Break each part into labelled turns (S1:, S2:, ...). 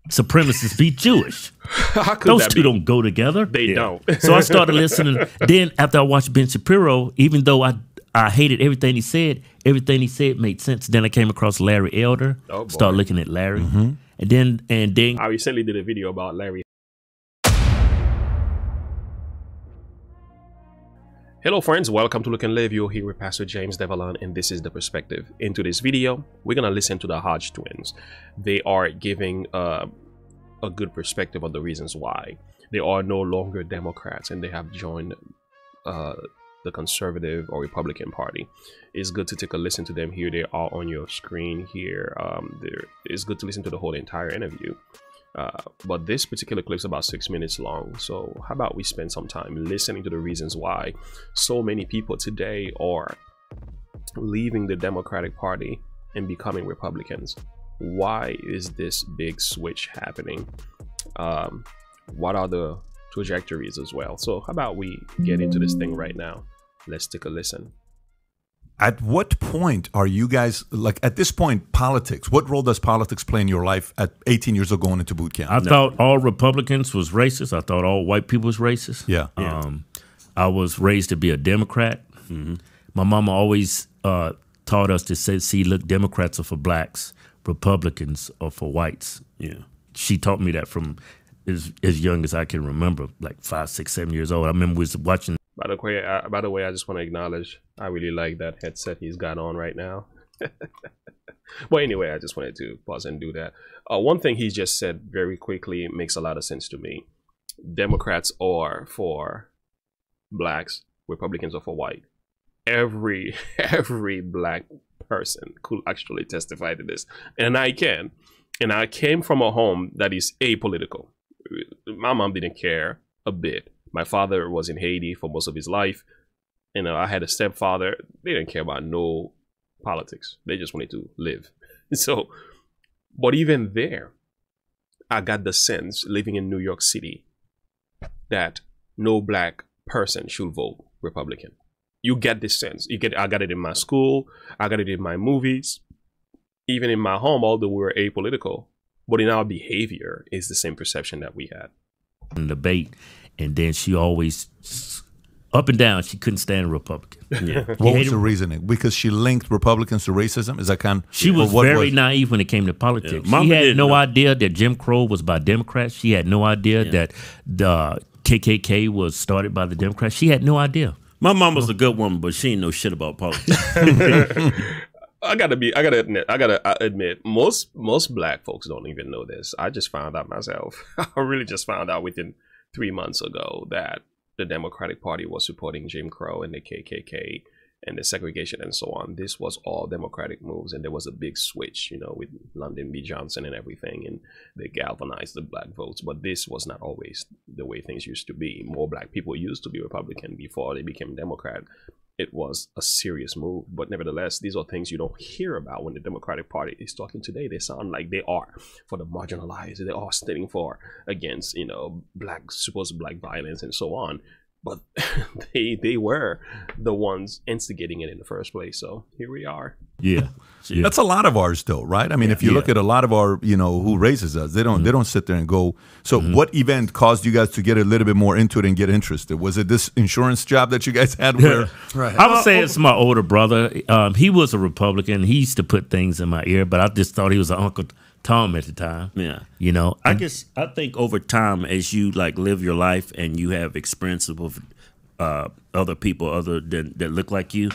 S1: supremacists be Jewish. Those two don't go together.
S2: They don't.
S1: So I started listening. Then after I watched Ben Shapiro, even though I hated everything he said made sense. Then I came across Larry Elder.
S2: Oh,
S1: started looking at Larry. And then
S2: I recently did a video about Larry. Hello friends, welcome to Look and Live. You're here with Pastor James Devallon, and this is The Perspective. Into this video, we're going to listen to the Hodge twins. They are giving a good perspective on the reasons why. They are no longer Democrats, and they have joined the conservative or Republican Party. It's good to take a listen to them here. They are on your screen here. It's good to listen to the whole entire interview. But this particular clip is about 6 minutes long, so how about we spend some time listening to the reasons why so many people today are leaving the Democratic Party and becoming Republicans. Why is this big switch happening? What are the trajectories as well? So how about we get into this thing right now? Let's take a listen.
S3: At what point are you guys, like at this point, politics, what role does politics play in your life at 18 years old going into boot camp?
S1: I thought all Republicans was racist. I thought all white people was racist.
S3: Yeah.
S1: I was raised to be a Democrat. My mama always taught us to say, see, look, Democrats are for blacks, Republicans are for whites. Yeah. She taught me that from as young as I can remember, like 5, 6, 7 years old. I remember we was watching.
S2: By the way, I just want to acknowledge, I really like that headset he's got on right now. Well, anyway, I just wanted to pause and do that. One thing he just said very quickly makes a lot of sense to me. Democrats are for blacks, Republicans are for white. Every black person could actually testify to this. And I can. And I came from a home that is apolitical. My mom didn't care a bit. My father was in Haiti for most of his life. You know, I had a stepfather. They didn't care about no politics. They just wanted to live. So, but even there, I got the sense living in New York City that no black person should vote Republican. You get this sense. I got it in my school. I got it in my movies. Even in my home, although we were apolitical. But in our behavior, it's the same perception that we had.
S1: In debate. And then she always, up and down, she couldn't stand a Republican. Yeah.
S3: What was the reasoning? Because she linked Republicans to racism? Is that kind of,
S1: she was very naive when it came to politics. Yeah. She had no idea that Jim Crow was by Democrats. She had no idea that the KKK was started by the Democrats. She had no idea.
S4: My mom was a good woman, but she ain't know shit about politics.
S2: I gotta admit, most black folks don't even know this. I just found out myself. I really just found out within 3 months ago that the Democratic Party was supporting Jim Crow and the KKK and the segregation and so on. This was all Democratic moves, and there was a big switch, you know, with Lyndon B. Johnson and everything, and they galvanized the black votes. But this was not always the way things used to be. More black people used to be Republican before they became Democrat. It was a serious move, but nevertheless, these are things you don't hear about when the Democratic Party is talking today. They sound like they are for the marginalized. They are standing for against, you know, supposed black violence and so on. But they were the ones instigating it in the first place. So here we are.
S1: Yeah.
S3: That's a lot of ours, though, right? I mean, if you look at a lot of our, you know, who raises us, they don't sit there and go. So what event caused you guys to get a little bit more into it and get interested? Was it this insurance job that you guys had? Where,
S1: right. I would say it's my older brother. He was a Republican. He used to put things in my ear, but I just thought he was an Uncle Tom at the time.
S4: Yeah.
S1: You know,
S4: I think over time, as you like live your life and you have experiences with other people other than that look like you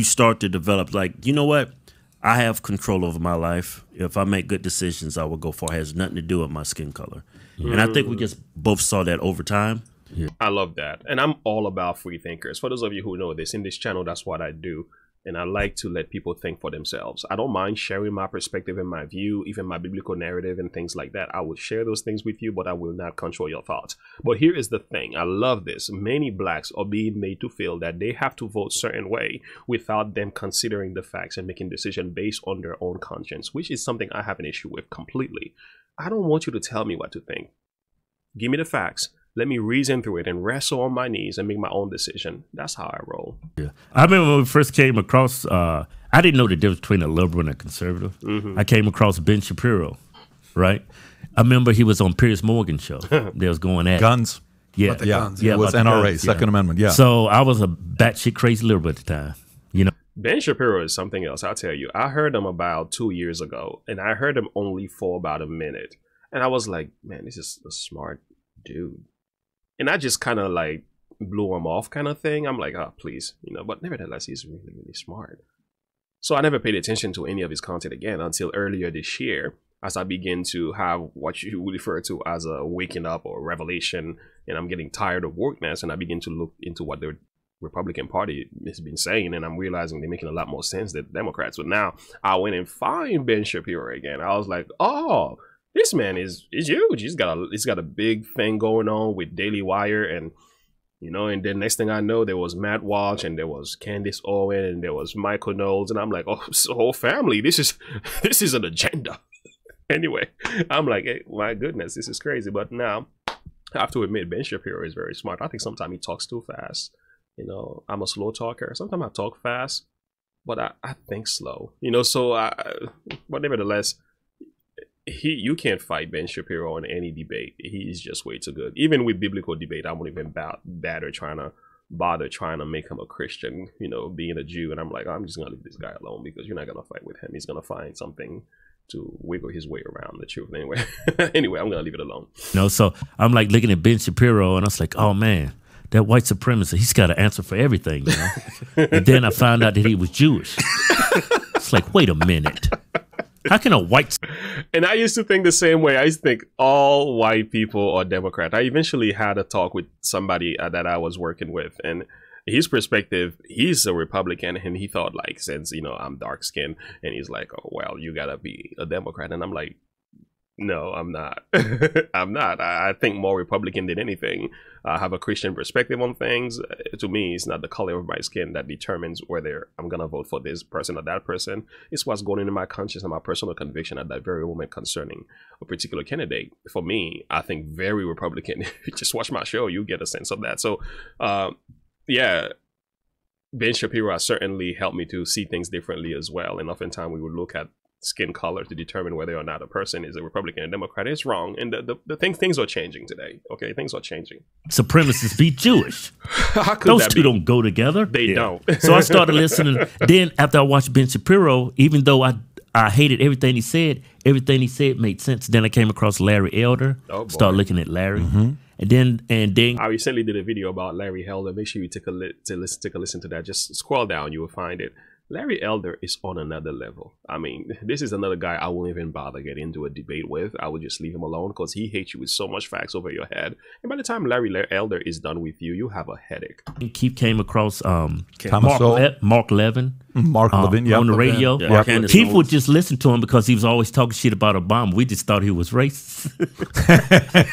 S4: start to develop like, you know what? I have control over my life. If I make good decisions, I will go far. It has nothing to do with my skin color. And I think we just both saw that over time.
S2: Yeah. I love that. And I'm all about free thinkers. For those of you who know this, in this channel, that's what I do. And I like to let people think for themselves. I don't mind sharing my perspective and my view, even my biblical narrative and things like that. I will share those things with you, but I will not control your thoughts. But here is the thing. I love this. Many blacks are being made to feel that they have to vote a certain way without them considering the facts and making decisions based on their own conscience, which is something I have an issue with completely. I don't want you to tell me what to think. Give me the facts. Let me reason through it and wrestle on my knees and make my own decision. That's how I roll.
S1: Yeah. I remember when we first came across, I didn't know the difference between a liberal and a conservative. I came across Ben Shapiro, right? I remember he was on Piers Morgan show. They was going at
S3: Guns.
S1: Yeah,
S3: Guns. It was NRA, Second Amendment. Yeah.
S1: So I was a batshit crazy liberal at the time. You know,
S2: Ben Shapiro is something else. I'll tell you. I heard him about 2 years ago, and I heard him only for about a minute, and I was like, man, this is a smart dude, and I just kind of like blew him off, kind of thing. I'm like, oh, please, you know. But nevertheless, he's really, really smart. So I never paid attention to any of his content again until earlier this year, as I begin to have what you refer to as a waking up or revelation, and I'm getting tired of wokeness, and I begin to look into what the Republican Party has been saying, and I'm realizing they're making a lot more sense than Democrats. But now I went and find Ben Shapiro again. I was like, oh, this man is huge. He's got a big thing going on with Daily Wire, and you know, and then next thing I know, there was Matt Walsh, and there was Candace Owen, and there was Michael Knowles, and I'm like, oh, it's the whole family. This is an agenda. Anyway, I'm like, hey, my goodness, this is crazy. But now, I have to admit, Ben Shapiro is very smart. I think sometimes he talks too fast. You know, I'm a slow talker. Sometimes I talk fast, but I think slow. You know, so but nevertheless, you can't fight Ben Shapiro in any debate. He's just way too good. Even with biblical debate, I won't even bother trying to make him a Christian, you know, being a Jew. And I'm like, I'm just gonna leave this guy alone, because you're not gonna fight with him. He's gonna find something to wiggle his way around the truth. Anyway, I'm gonna leave it alone.
S1: No, so I'm like looking at Ben Shapiro, and I was like, oh man, that white supremacist, he's got an answer for everything, you know. And then I found out that he was Jewish. It's like, wait a minute. How can a white...
S2: And I used to think the same way. I used to think all white people are Democrat. I eventually had a talk with somebody that I was working with, and his perspective, he's a Republican, and he thought, like, since, you know, I'm dark skinned, and he's like, oh, well, you gotta be a Democrat. And I'm like, no, I'm not. I'm not. I think more Republican than anything. I have a Christian perspective on things. To me, it's not the color of my skin that determines whether I'm going to vote for this person or that person. It's what's going into my conscience and my personal conviction at that very moment concerning a particular candidate. For me, I think very Republican. Just watch my show, you get a sense of that. So, yeah, Ben Shapiro has certainly helped me to see things differently as well. And oftentimes we would look at skin color to determine whether or not a person is a Republican or Democrat. It's wrong. And things are changing today. Okay, things are changing.
S1: Supremacists be Jewish.
S2: How could
S1: Those
S2: that
S1: two
S2: be?
S1: don't go together.
S2: They don't.
S1: So I started listening. Then after I watched Ben Shapiro, even though I hated everything he said made sense. Then I came across Larry Elder.
S2: Oh, boy.
S1: Started looking at Larry. And then
S2: I recently did a video about Larry Elder. Make sure you take a listen to that. Just scroll down, you will find it. Larry Elder is on another level. I mean, this is another guy I won't even bother getting into a debate with. I would just leave him alone, because he hates you with so much facts over your head. And by the time Larry Elder is done with you, you have a headache.
S1: Keith came across
S3: Mark
S1: Levin.
S3: Mark Levin, yeah,
S1: on the radio.
S4: Yeah.
S1: Keith would just listen to him because he was always talking shit about Obama. We just thought he was racist.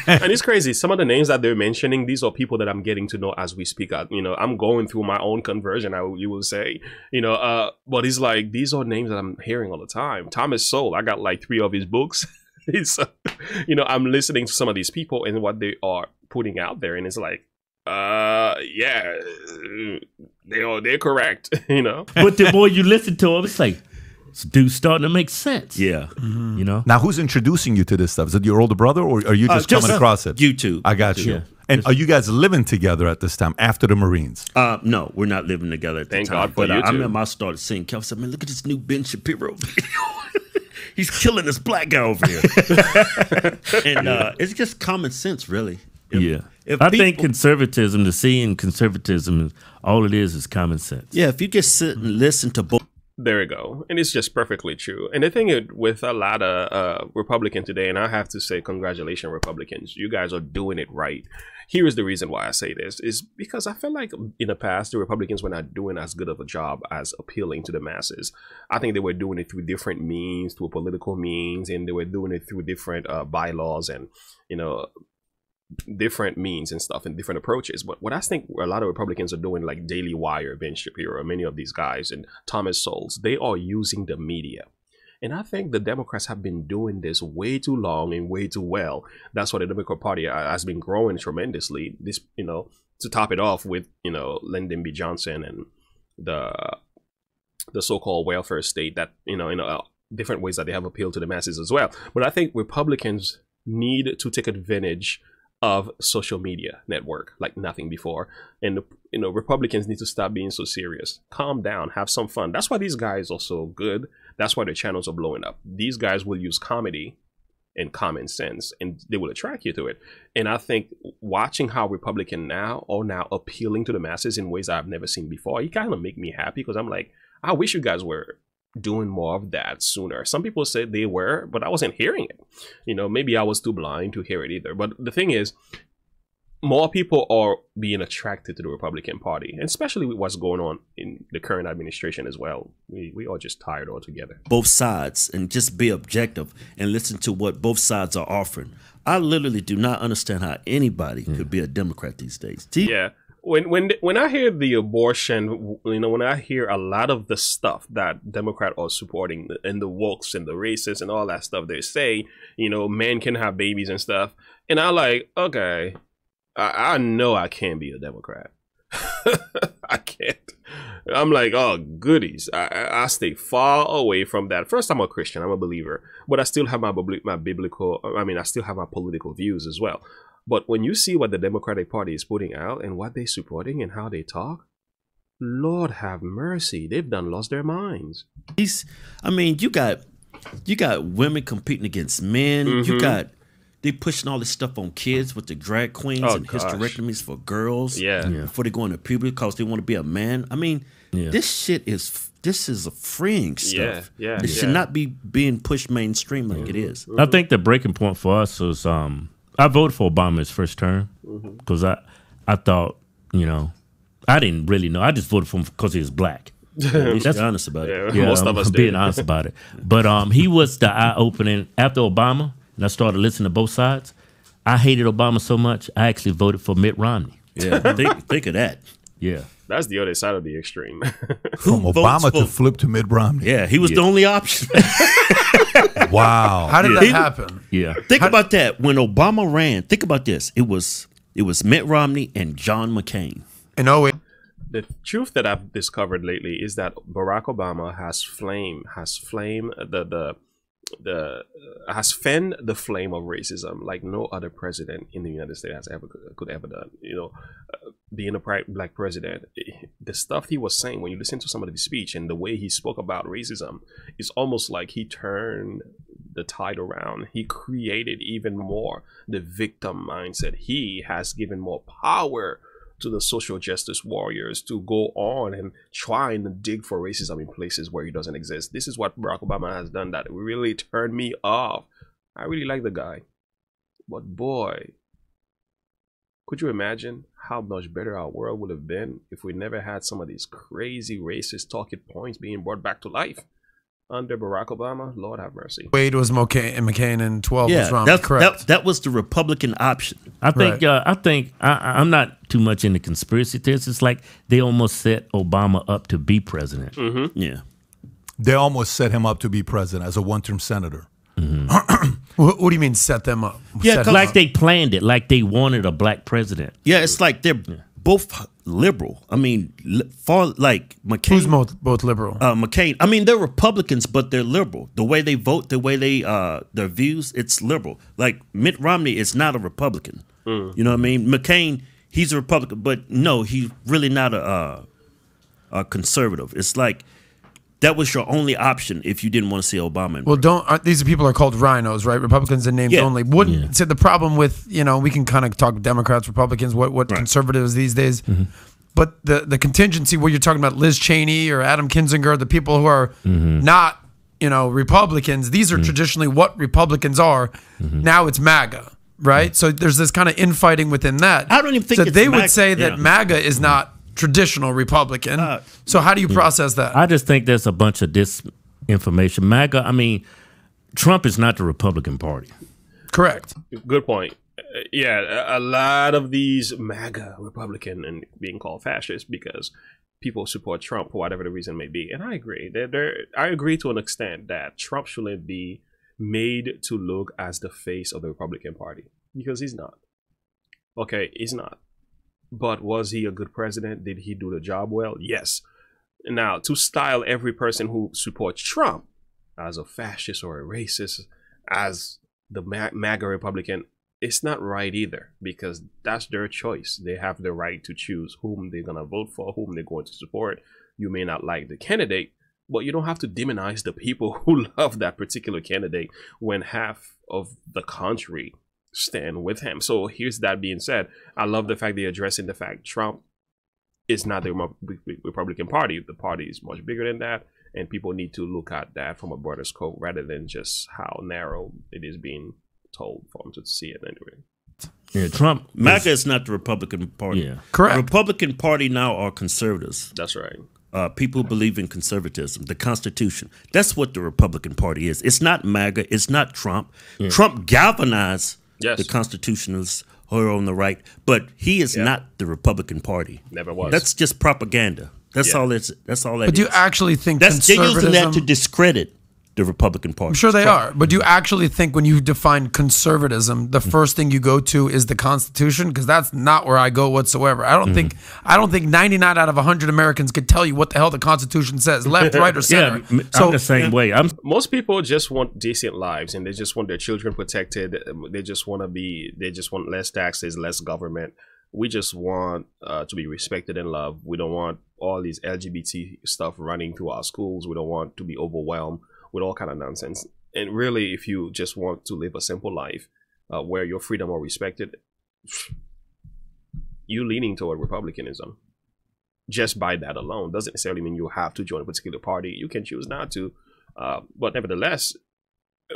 S2: And it's crazy. Some of the names that they're mentioning, these are people that I'm getting to know as we speak. You know, I'm going through my own conversion, you will say. You know, but it's like, these are names that I'm hearing all the time. Thomas Sowell, I got like 3 of his books. It's, you know, I'm listening to some of these people and what they are putting out there, and it's like, yeah, they're correct, you know.
S1: But the more you listen to him, it's like, this dude's starting to make sense.
S4: Yeah.
S1: You know.
S3: Now, who's introducing you to this stuff? Is it your older brother, or are you just coming across it?
S4: YouTube.
S3: I got you.
S1: Yeah.
S3: And are you guys living together at this time after the Marines?
S4: No, we're not living together at the
S2: Thank
S4: time.
S2: God for
S4: but
S2: you
S4: I
S2: two.
S4: remember I started seeing Kelvin said, man, look at this new Ben Shapiro video. He's killing this black guy over here. And it's just common sense, really. If
S1: I think conservatism, the C in conservatism, all it is common sense.
S4: Yeah, if you just sit and listen to both.
S2: There we go. And it's just perfectly true. And the thing is, with a lot of Republicans today, and I have to say, congratulations, Republicans. You guys are doing it right. Here is the reason why I say this, is because I feel like in the past, the Republicans were not doing as good of a job as appealing to the masses. I think they were doing it through different means, through political means, and they were doing it through different bylaws and, you know, different means and stuff and different approaches. But what I think a lot of Republicans are doing, like Daily Wire, Ben Shapiro, many of these guys, and Thomas Sowell, they are using the media. And I think the Democrats have been doing this way too long and way too well. That's why the Democrat Party has been growing tremendously. This, you know, to top it off with, you know, Lyndon B. Johnson and the so-called welfare state that, you know, different ways that they have appealed to the masses as well. But I think Republicans need to take advantage of social media network like nothing before. And, you know, Republicans need to stop being so serious. Calm down, have some fun. That's why these guys are so good. That's why their channels are blowing up. These guys will use comedy and common sense, and they will attract you to it. And I think watching how Republicans are now appealing to the masses in ways I've never seen before, it kind of make me happy, because I'm like, I wish you guys were doing more of that sooner. Some people said they were, but I wasn't hearing it. You know, maybe I was too blind to hear it either. But the thing is, more people are being attracted to the Republican Party, and especially with what's going on in the current administration as well. We are just tired altogether.
S4: Both sides, and just be objective and listen to what both sides are offering. I literally do not understand how anybody could be a Democrat these days.
S2: Yeah. When I hear the abortion, you know, when I hear a lot of the stuff that Democrats are supporting, and the wokes and the racists and all that stuff, they say, you know, men can have babies and stuff, and I'm like, okay, I know I can't be a Democrat. I can't. I'm like, oh, goodies. I stay far away from that. First, I'm a Christian. I'm a believer, but I still have my biblical. I mean, I still have my political views as well. But when you see what the Democratic Party is putting out and what they're supporting and how they talk, Lord have mercy, they've done lost their minds.
S4: I mean, you got women competing against men. You got they pushing all this stuff on kids with the drag queens and hysterectomies for girls. Before they go into puberty because they want to be a man. I mean, this shit is a freeing stuff. It should not be being pushed mainstream like it is.
S1: I think the breaking point for us was I voted for Obama his first term because I thought, you know, I didn't really know. I just voted for him because he was black.
S4: That's honest about it.
S1: Yeah, most of us being honest about it. But he was the eye-opening after Obama, and I started listening to both sides. I hated Obama so much, I actually voted for Mitt Romney.
S4: Yeah, think of that.
S1: Yeah.
S2: That's the other side of the extreme.
S3: From Obama to flip to Mitt Romney.
S4: Yeah, he was the only option.
S3: Wow.
S5: How did that happen?
S1: Yeah.
S4: Think about that. When Obama ran, think about this. It was Mitt Romney and John McCain.
S5: And
S2: the truth that I've discovered lately is that Barack Obama has fanned the flame of racism like no other president in the United States could ever done. You know, being a black president, the stuff he was saying, when you listen to some of his speech and the way he spoke about racism, it's almost like he turned the tide around. He created even more the victim mindset. He has given more power to the social justice warriors to go on and try and dig for racism in places where it doesn't exist. This is what Barack Obama has done that really turned me off. I really like the guy, but boy, could you imagine how much better our world would have been if we never had some of these crazy racist talking points being brought back to life under Barack Obama? Lord have mercy.
S5: Wade was McCain and 12 was Romney. Correct.
S4: That was the Republican option.
S1: I think I'm not too much into conspiracy theories. It's like they almost set Obama up to be president.
S4: Yeah,
S3: they almost set him up to be president as a one-term senator.
S5: What do you mean set them up?
S1: Yeah, like they planned it, like they wanted a black president.
S4: Yeah, it's like they're both liberal. I mean, far like McCain.
S5: Who's both liberal?
S4: McCain. I mean, they're Republicans, but they're liberal. The way they vote, the way they their views, it's liberal. Like Mitt Romney is not a Republican. You know what I mean? McCain, he's a Republican, but no, he's really not a conservative. It's like that was your only option if you didn't want to see Obama.
S5: Well, these people are called rhinos, right? Republicans in names only. So the problem with, you know, we can kind of talk Democrats, Republicans, what conservatives these days. But the contingency where you're talking about Liz Cheney or Adam Kinzinger, the people who are not, you know, Republicans, these are traditionally what Republicans are. Now it's MAGA, right? So there's this kind of infighting within that.
S4: I don't even think
S5: so they would say that MAGA is not traditional Republican. So how do you process that?
S1: I just think there's a bunch of disinformation. MAGA, I mean, Trump is not the Republican Party.
S5: Correct.
S2: Good point. Yeah, a lot of these MAGA Republican and being called fascist because people support Trump for whatever the reason may be. And I agree. I agree to an extent that Trump shouldn't be made to look as the face of the Republican Party because he's not. Okay, he's not. But was he a good president? Did he do the job well? Yes. Now, to style every person who supports Trump as a fascist or a racist, as the MAGA Republican, it's not right either, because that's their choice. They have the right to choose whom they're going to vote for, whom they're going to support. You may not like the candidate, but you don't have to demonize the people who love that particular candidate when half of the country stand with him. So here's that being said. I love the fact they're addressing the fact Trump is not the Republican Party. The party is much bigger than that, and people need to look at that from a broader scope rather than just how narrow it is being told for them to see it anyway.
S1: Yeah, Trump.
S4: MAGA is not the Republican Party.
S1: Yeah.
S5: Correct.
S4: The Republican Party now are conservatives.
S2: That's right.
S4: People who believe in conservatism, the Constitution. That's what the Republican Party is. It's not MAGA. It's not Trump.
S1: Yeah.
S4: Trump galvanized
S2: Yes.
S4: the Constitutionalists who are on the right, but he is not the Republican Party.
S2: Never was.
S4: That's just propaganda. That's all it's. That's all that
S5: But do you
S4: is.
S5: actually think
S4: They're using that to
S5: conservatism?
S4: discredit the Republican Party.
S5: I'm sure they are. But do you actually think when you define conservatism, the first thing you go to is the Constitution? Because that's not where I go whatsoever. I don't think 99 out of 100 Americans could tell you what the hell the Constitution says, left, right, or center.
S1: Yeah, I'm the same way.
S2: Most people just want decent lives, and they just want their children protected. They just want less taxes, less government. We just want to be respected and loved. We don't want all these LGBT stuff running through our schools. We don't want to be overwhelmed with all kind of nonsense. And really, if you just want to live a simple life where your freedom are respected, you leaning toward republicanism just by that alone doesn't necessarily mean you have to join a particular party. You can choose not to, but nevertheless,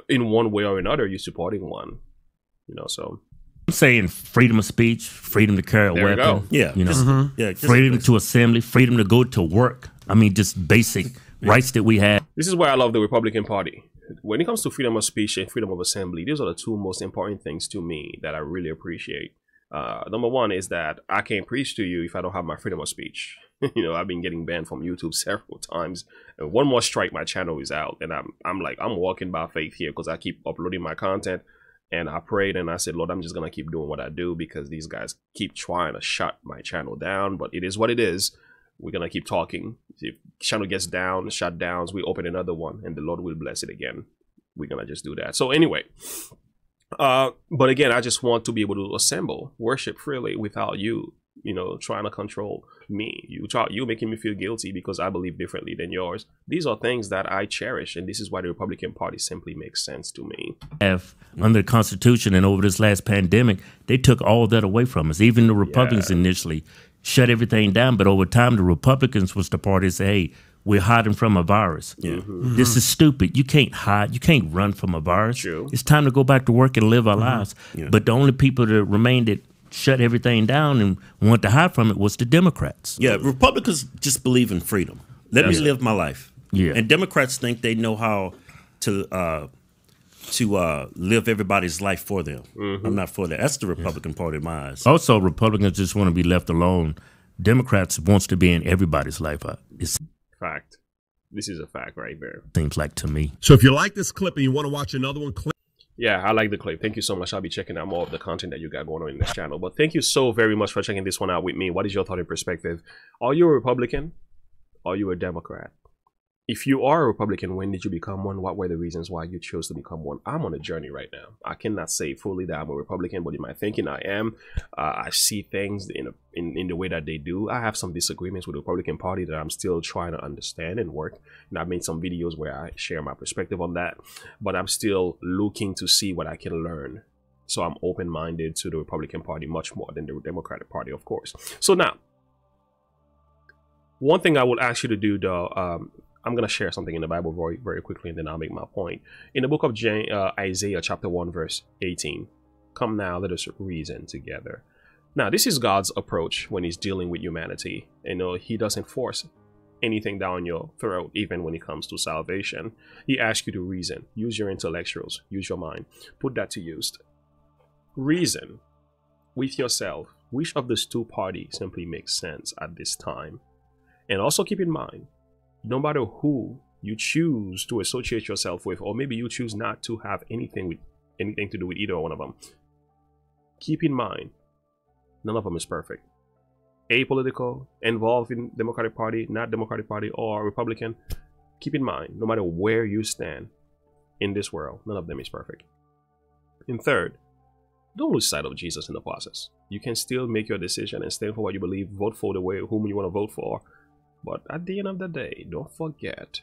S2: in one way or another, you're supporting one. So
S1: I'm saying freedom of speech, freedom to carry a
S2: There we go.
S1: weapon.
S4: Yeah,
S1: you know,
S4: just
S1: freedom to assembly, freedom to go to work. I mean, just basic rights that we have.
S2: this is why I love the Republican Party. When it comes to freedom of speech and freedom of assembly, these are the two most important things to me that I really appreciate. Number one is that I can't preach to you if I don't have my freedom of speech. I've been getting banned from YouTube several times. And one more strike, my channel is out. And I'm walking by faith here because I keep uploading my content. And I prayed and I said, Lord, I'm just going to keep doing what I do because these guys keep trying to shut my channel down. But it is what it is. We're going to keep talking. If channel gets down, shut downs, we open another one and the Lord will bless it again. We're going to just do that. So anyway, but again, I just want to be able to assemble, worship freely without you, trying to control me. You making me feel guilty because I believe differently than yours. These are things that I cherish. And this is why the Republican Party simply makes sense to me.
S1: Under the Constitution and over this last pandemic, they took all that away from us. Even the Republicans initially shut everything down, but over time the Republicans was the party that said, hey, we're hiding from a virus. This is stupid. You can't hide. You can't run from a virus.
S2: True.
S1: It's time to go back to work and live our lives. But the only people that remained that shut everything down and want to hide from it was the Democrats.
S4: Yeah, Republicans just believe in freedom. Let me live my life.
S1: Yeah.
S4: And Democrats think they know how to live everybody's life for them. I'm not for that. That's the Republican Party in my eyes.
S1: Also, Republicans just want to be left alone. Democrats wants to be in everybody's life. It
S2: Fact. This is a fact right there.
S1: seems like to me.
S6: So if you like this clip and you want to watch another one, click.
S2: Yeah, I like the clip. Thank you so much. I'll be checking out more of the content that you got going on in this channel. But thank you so very much for checking this one out with me. What is your thought and perspective? Are you a Republican? Are you a Democrat? If you are a Republican, when did you become one? What were the reasons why you chose to become one? I'm on a journey right now. I cannot say fully that I'm a Republican, but in my thinking, I am. I see things in the way that they do. I have some disagreements with the Republican Party that I'm still trying to understand and work. And I've made some videos where I share my perspective on that, but I'm still looking to see what I can learn. So I'm open-minded to the Republican Party much more than the Democratic Party, of course. So now, one thing I will ask you to do, though, I'm going to share something in the Bible very, very quickly, and then I'll make my point. In the book of Isaiah, chapter 1, verse 18, come now, let us reason together. Now, this is God's approach when he's dealing with humanity. He doesn't force anything down your throat, even when it comes to salvation. He asks you to reason. Use your intellectuals. Use your mind. Put that to use. Reason with yourself. Which of these two parties simply makes sense at this time? And also keep in mind, no matter who you choose to associate yourself with, or maybe you choose not to have anything to do with either one of them, keep in mind, none of them is perfect. Apolitical, involved in Democratic Party, not Democratic Party, or Republican, keep in mind, no matter where you stand in this world, none of them is perfect. And third, don't lose sight of Jesus in the process. You can still make your decision and stand for what you believe, vote for the way whom you want to vote for. But at the end of the day, don't forget,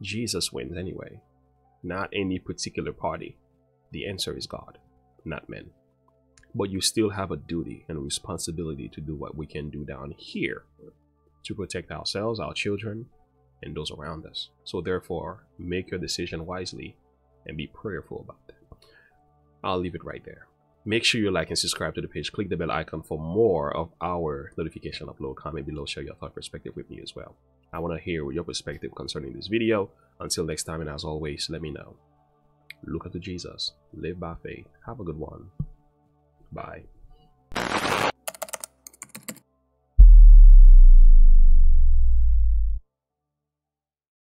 S2: Jesus wins anyway. Not any particular party. The answer is God, not men. But you still have a duty and a responsibility to do what we can do down here to protect ourselves, our children, and those around us. So therefore, make your decision wisely and be prayerful about that. I'll leave it right there. Make sure you like and subscribe to the page. Click the bell icon for more of our notification upload. Comment below, share your thought perspective with me as well. I want to hear your perspective concerning this video. Until next time, and as always, let me know. Look unto Jesus. Live by faith. Have a good one. Bye.